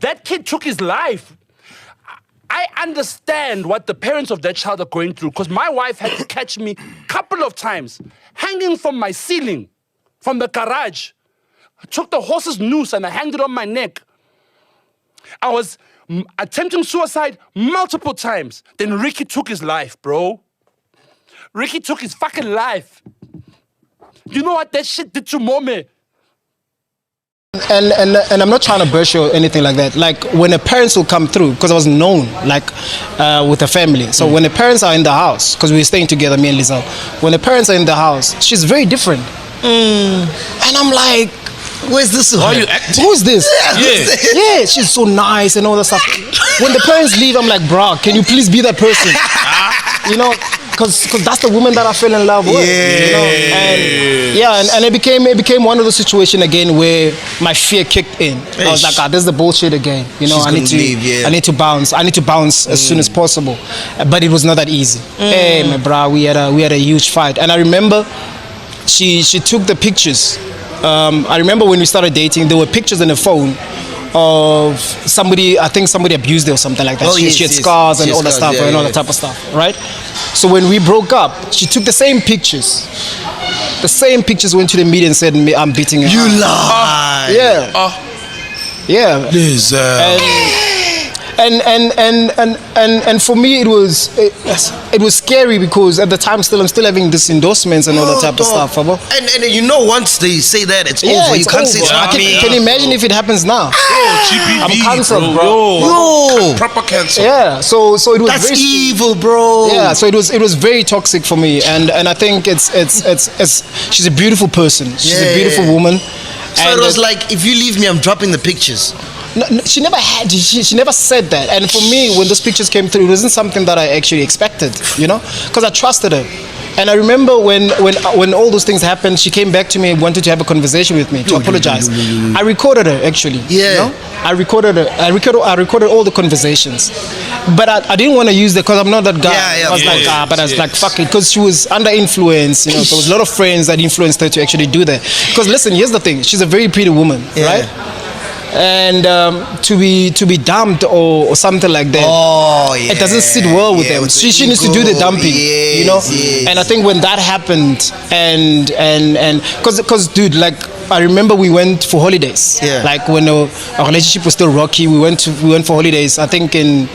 That kid took his life. I understand what the parents of that child are going through because my wife had to catch me a couple of times hanging from my ceiling, from the garage. I took the horse's noose and I hanged it on my neck. I was attempting suicide multiple times. Then Ricky took his life, bro. Ricky took his fucking life. You know what that shit did to Mommy? And I'm not trying to burst you or anything like that. Like when the parents will come through, because I was known like with the family. So when the parents are in the house, because we were staying together, me and Lizelle. When the parents are in the house, she's very different. And I'm like, where's this one? Are you acting? Who's this? Yeah, she's so nice and all that stuff. When the parents leave, I'm like, bruh, can you please be that person? You know, because that's the woman that I fell in love with. You know? And it became one of those situations again where my fear kicked in. I was like, this is the bullshit again. You know, I need to bounce as soon as possible. But it was not that easy. Hey, my bro, we had a huge fight, and I remember she took the pictures. I remember when we started dating, there were pictures on the phone of somebody, I think somebody abused her or something like that. She had scars and all that stuff and all that type of stuff, right? So when we broke up, she took the same pictures. The same pictures, went to the media and said, I'm beating her. You lie. Yeah. And for me it was scary because at the time I'm still having these endorsements and all that type of stuff. And you know, once they say that it's over, you can't say something. Can you imagine if it happens now? GBV, I'm cancelled, bro. Proper cancel. Yeah, so it was that's evil, bro. Yeah, so it was very toxic for me, and I think it's she's a beautiful person. She's a beautiful woman. So it was like, if you leave me, I'm dropping the pictures. No, she never had. She never said that. And for me, when those pictures came through, it wasn't something that I actually expected, you know, because I trusted her. And I remember when all those things happened, she came back to me and wanted to have a conversation with me to apologize. I recorded her actually. Yeah. You know? I recorded her. I recorded all the conversations, but I didn't want to use that because I'm not that guy. I was like, fuck it, because she was under influence. You know, there was a lot of friends that influenced her to actually do that. Because listen, here's the thing: she's a very pretty woman, right? And to be dumped or something like that, it doesn't sit well with them. She needs to do the dumping, you know. And I think when that happened, and because dude, like I remember we went for holidays. Like when our relationship was still rocky, we went for holidays. I think in.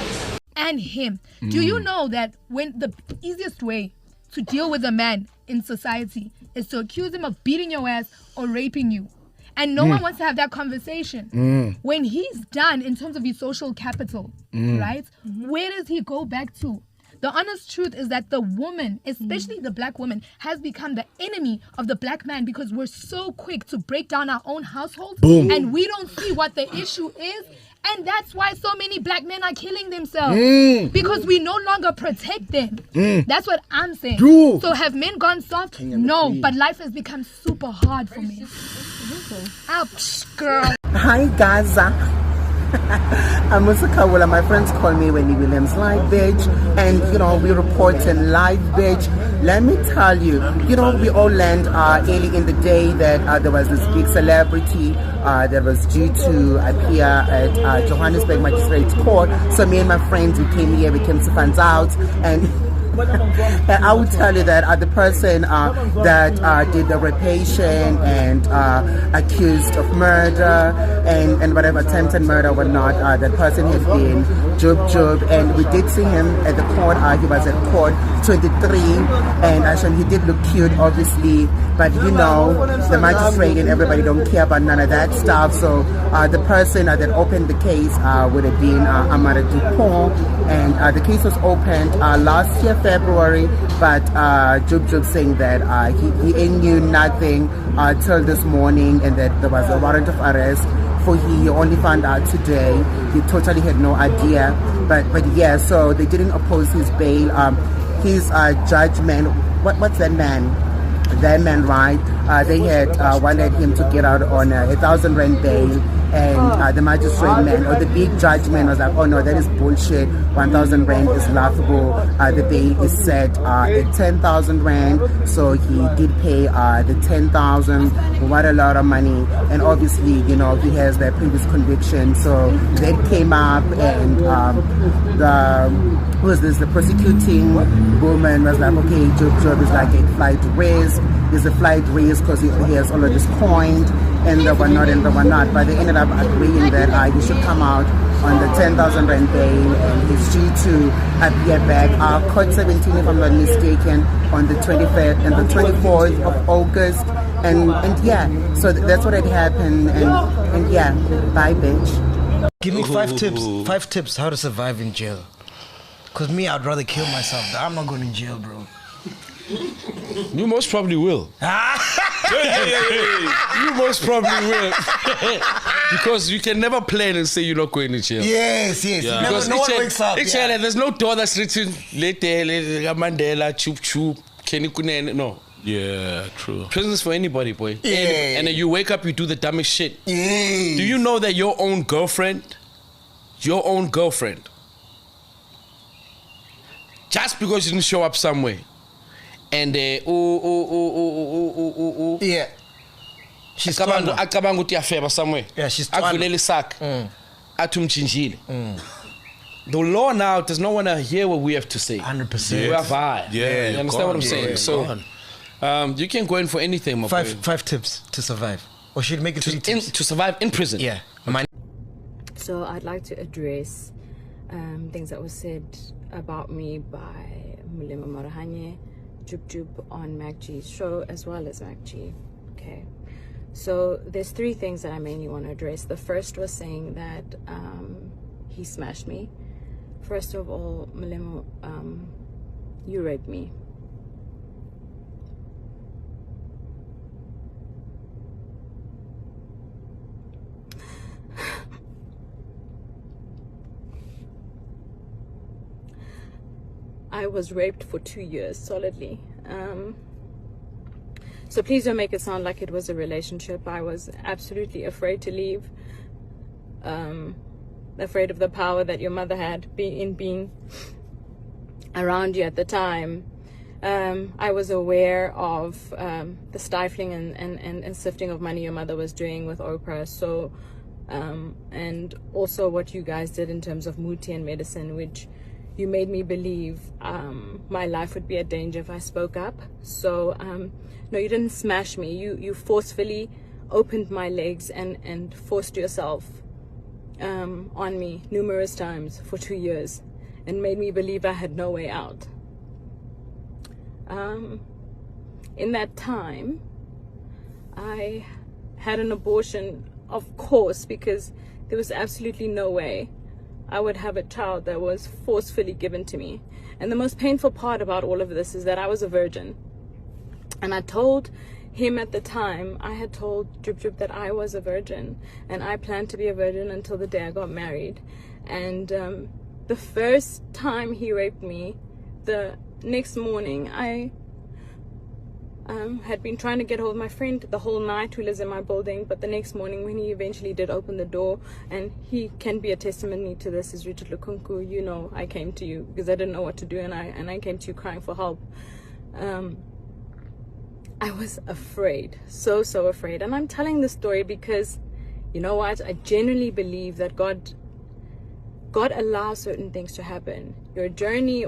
And him. Do you know that when the easiest way to deal with a man in society is to accuse him of beating your ass or raping you? And no one wants to have that conversation. When he's done in terms of his social capital, right? Where does he go back to? The honest truth is that the woman, especially the black woman, has become the enemy of the black man because we're so quick to break down our own households and we don't see what the issue is. And that's why so many black men are killing themselves because we no longer protect them. That's what I'm saying. So have men gone soft? No, but life has become super hard for me. Ouch, girl. Hi, Gaza. I'm Musa Kawula. My friends call me Wendy Williams live bitch, and you know we reporting live bitch. Let me tell you, you know we all learned early in the day that there was this big celebrity that was due to appear at Johannesburg Magistrates Court. So me and my friends, we came to find out, and I will tell you that the person that did the rapation and accused of murder and whatever attempted murder or not, that person has been Jub Jub, and we did see him at the court. He was at court 23, and actually he did look cute, obviously, but you know the magistrate and everybody don't care about none of that stuff. So the person that opened the case would have been Amanda Dupont, and the case was opened last year February, but Jub Jub saying that he knew nothing till this morning, and that there was a warrant of arrest for he only found out today. He totally had no idea, but yeah, so they didn't oppose his bail. His judgment, what's that man? That man, right? They had wanted him to get out on a 1,000 rand bail, And the magistrate man, or the big judge man, was like, oh no, that is bullshit. 1,000 rand is laughable. The bail is set at 10,000 rand. So he did pay the 10,000. What a lot of money. And obviously, you know, he has that previous conviction. So that came up, and the prosecuting woman was like, okay, Jub Jub is like a flight risk. There's a flight risk because he has all of this coined, and the whatnot. But they ended up agreeing that he should come out on the 10,000 rand bail, and he's due to appear back court 17, if I'm not mistaken, on the 25th and the 24th of August. And yeah, so that's what had happened. And yeah, bye, bitch. Give me 5 tips. 5 tips how to survive in jail. Cause me, I'd rather kill myself. I'm not going to jail, bro. You most probably will. You most probably will. Because you can never plan and say you're not going to jail. Yes. Yeah. Because no one wakes up. There's no door that's written later, Mandela, Chup Chup, Kenny Kunen. No. Yeah, true. Prison's for anybody, boy. Yeah. And then you wake up, you do the dumbest shit. Yeah. Do you know that your own girlfriend, just because you didn't show up somewhere, and yeah, she's acabanga ukuthi yafeba somewhere. Yeah, she's akuvulele sack. Athi umchinjile. The law now does not want to hear what we have to say. 100%. We are vibe. Yeah, you understand what I'm saying? So you can go in for anything, my boy. 5 tips to survive. Or should make it 3 tips? To survive in prison. Yeah. So I'd like to address things that were said about me by Mulema Marahanye, Jub Jub on Mac G's show, as well as Mac G. Okay. So there's 3 things that I mainly want to address. The first was saying that he smashed me. First of all, Mulema, you raped me. I was raped for 2 years solidly. So please don't make it sound like it was a relationship. I was absolutely afraid to leave. Afraid of the power that your mother had in being around you at the time. I was aware of the stifling and sifting of money your mother was doing with Oprah. So, and also what you guys did in terms of Muti and medicine, which you made me believe my life would be a danger if I spoke up. So, no, you didn't smash me. You forcefully opened my legs and forced yourself on me numerous times for 2 years and made me believe I had no way out. In that time, I had an abortion, of course, because there was absolutely no way I would have a child that was forcefully given to me. And the most painful part about all of this is that I was a virgin. And I told him at the time, I had told Jub Jub that I was a virgin, and I planned to be a virgin until the day I got married. And the first time he raped me, the next morning, I had been trying to get hold of my friend the whole night who lives in my building, but the next morning when he eventually did open the door, and he can be a testimony to this, is Richard Lukunku, you know, I came to you because I didn't know what to do, and I came to you crying for help. I was afraid, so afraid. And I'm telling this story because, you know what, I genuinely believe that God allows certain things to happen. Your journey